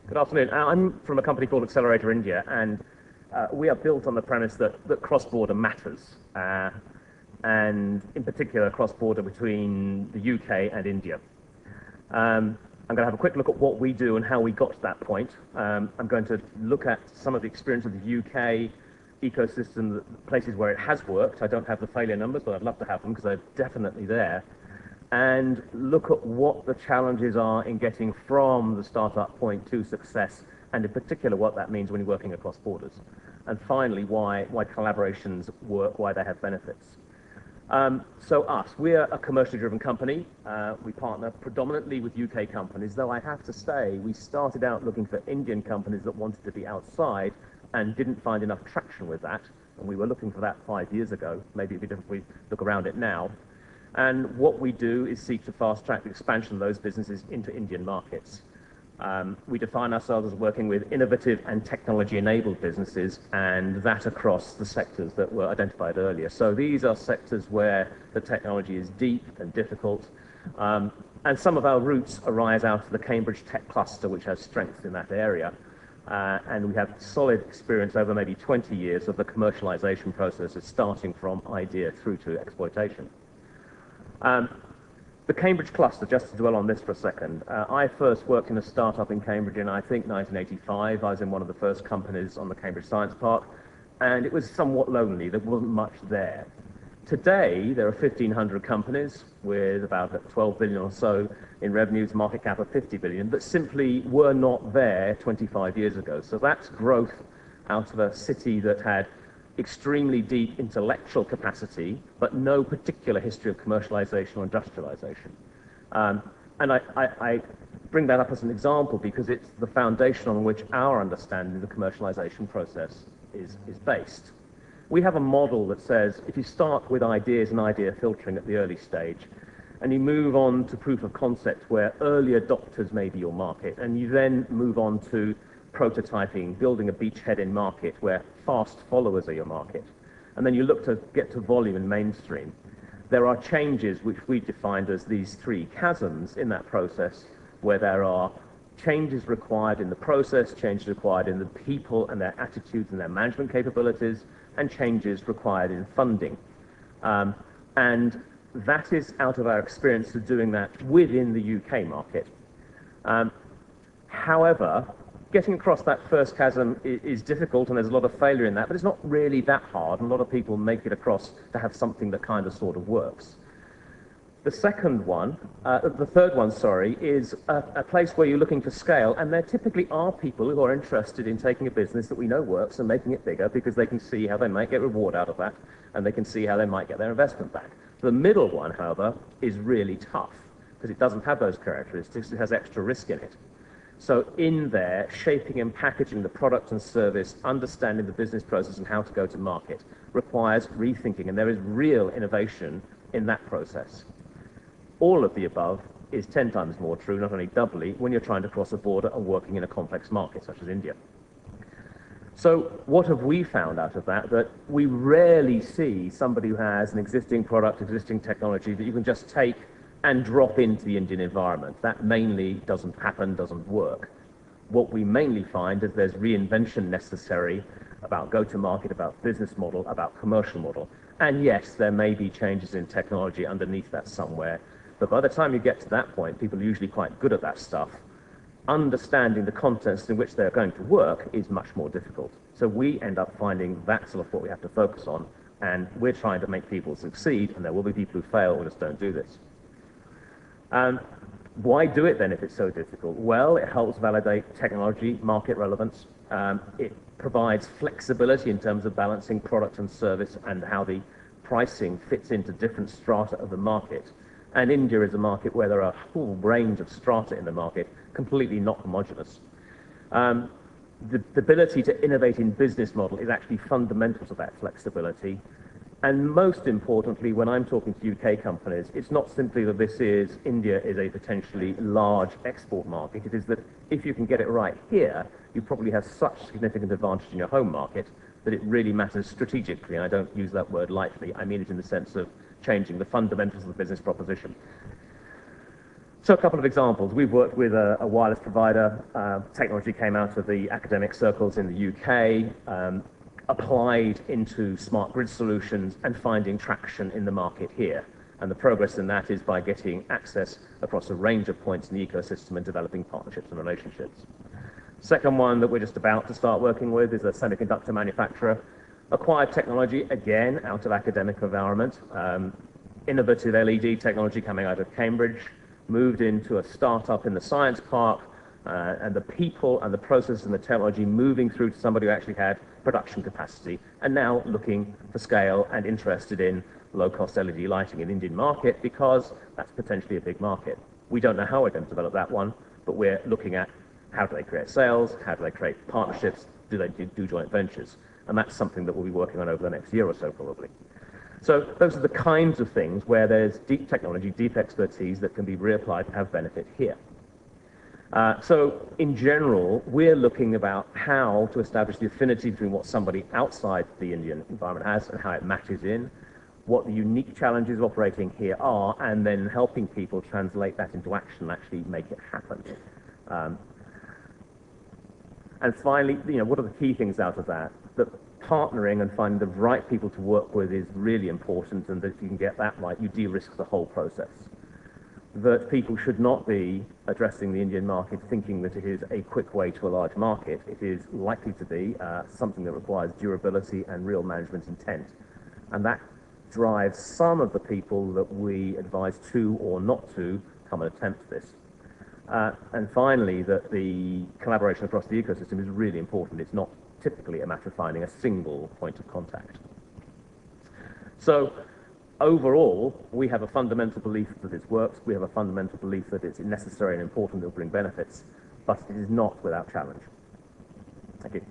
Good afternoon. I'm from a company called Accelerator India, and we are built on the premise that cross-border matters, and in particular cross-border between the UK and India. I'm going to have a quick look at what we do and how we got to that point. I'm going to look at some of the experience of the UK ecosystem, places where it has worked. I don't have the failure numbers, but I'd love to have them because they're definitely there. And look at what the challenges are in getting from the startup point to success, and in particular what that means when you're working across borders. And finally, why collaborations work, why they have benefits. So we're a commercially driven company. We partner predominantly with UK companies, though I have to say we started out looking for Indian companies that wanted to be outside and didn't find enough traction with that. And we were looking for that 5 years ago. Maybe it'd be different if we look around it now. And what we do is seek to fast-track the expansion of those businesses into Indian markets. We define ourselves as working with innovative and technology-enabled businesses, and that across the sectors that were identified earlier. So these are sectors where the technology is deep and difficult, and some of our roots arise out of the Cambridge Tech Cluster, which has strength in that area. And we have solid experience over maybe 20 years of the commercialization processes, starting from idea through to exploitation. The Cambridge cluster, just to dwell on this for a second, I first worked in a startup in Cambridge in, I think, 1985. I was in one of the first companies on the Cambridge Science Park, and it was somewhat lonely. There wasn't much there. Today, there are 1,500 companies with about 12 billion or so in revenues, market cap of 50 billion, that simply were not there 25 years ago. So that's growth out of a city that had extremely deep intellectual capacity, but no particular history of commercialization or industrialization. And I bring that up as an example because it's the foundation on which our understanding of the commercialization process is based. We have a model that says if you start with ideas and idea filtering at the early stage, and you move on to proof of concept where early adopters may be your market, and you then move on to prototyping, building a beachhead in market where fast followers are your market, and then you look to get to volume and mainstream. There are changes which we defined as these three chasms in that process, where there are changes required in the process, changes required in the people and their attitudes and their management capabilities, and changes required in funding. And that is out of our experience of doing that within the UK market. However, getting across that first chasm is difficult, and there's a lot of failure in that, but it's not really that hard, and a lot of people make it across to have something that kind of sort of works. The third one, is a place where you're looking for scale, and there typically are people who are interested in taking a business that we know works and making it bigger because they can see how they might get reward out of that, and they can see how they might get their investment back. The middle one, however, is really tough because it doesn't have those characteristics. It has extra risk in it. So in there, shaping and packaging the product and service, understanding the business process and how to go to market requires rethinking, and there is real innovation in that process. All of the above is 10 times more true, not only doubly, when you're trying to cross a border and working in a complex market such as India. So what have we found out of that? That we rarely see somebody who has an existing product, existing technology that you can just take and drop into the Indian environment. That mainly doesn't happen, doesn't work. What we mainly find is there's reinvention necessary about go-to-market, about business model, about commercial model. And yes, there may be changes in technology underneath that somewhere, but by the time you get to that point, people are usually quite good at that stuff. Understanding the context in which they're going to work is much more difficult. So we end up finding that's sort of what we have to focus on, and we're trying to make people succeed, and there will be people who fail or just don't do this. Why do it then if it's so difficult? Well, it helps validate technology, market relevance. It provides flexibility in terms of balancing product and service and how the pricing fits into different strata of the market. And India is a market where there are a whole range of strata in the market, completely not homogeneous. The ability to innovate in business model is actually fundamental to that flexibility. And most importantly, when I'm talking to UK companies, it's not simply that India is a potentially large export market. It is that if you can get it right here, you probably have such significant advantage in your home market that it really matters strategically. And I don't use that word lightly. I mean it in the sense of changing the fundamentals of the business proposition. So a couple of examples. We've worked with a wireless provider. Technology came out of the academic circles in the UK, applied into smart grid solutions and finding traction in the market here. And the progress in that is by getting access across a range of points in the ecosystem and developing partnerships and relationships. Second one that we're just about to start working with is a semiconductor manufacturer. Acquired technology, again, out of academic environment. Innovative LED technology coming out of Cambridge, moved into a startup in the science park, and the people and the process and the technology moving through to somebody who actually had production capacity, and now looking for scale and interested in low-cost LED lighting in the Indian market because that's potentially a big market. We don't know how we're going to develop that one, but we're looking at how do they create sales, how do they create partnerships, do they do joint ventures, and that's something that we'll be working on over the next year or so probably. So those are the kinds of things where there's deep technology, deep expertise that can be reapplied and have benefit here. So in general, we're looking about how to establish the affinity between what somebody outside the Indian environment has and how it matches in, what the unique challenges of operating here are, and then helping people translate that into action and actually make it happen. And finally, what are the key things out of that? That partnering and finding the right people to work with is really important, and that if you can get that right, you de-risk the whole process. That people should not be addressing the Indian market thinking that it is a quick way to a large market. It is likely to be something that requires durability and real management intent. And that drives some of the people that we advise to or not to come and attempt this. And finally, that the collaboration across the ecosystem is really important. It's not typically a matter of finding a single point of contact. So overall, we have a fundamental belief that this works. We have a fundamental belief that it's necessary and important, it will bring benefits, but it is not without challenge. Thank you.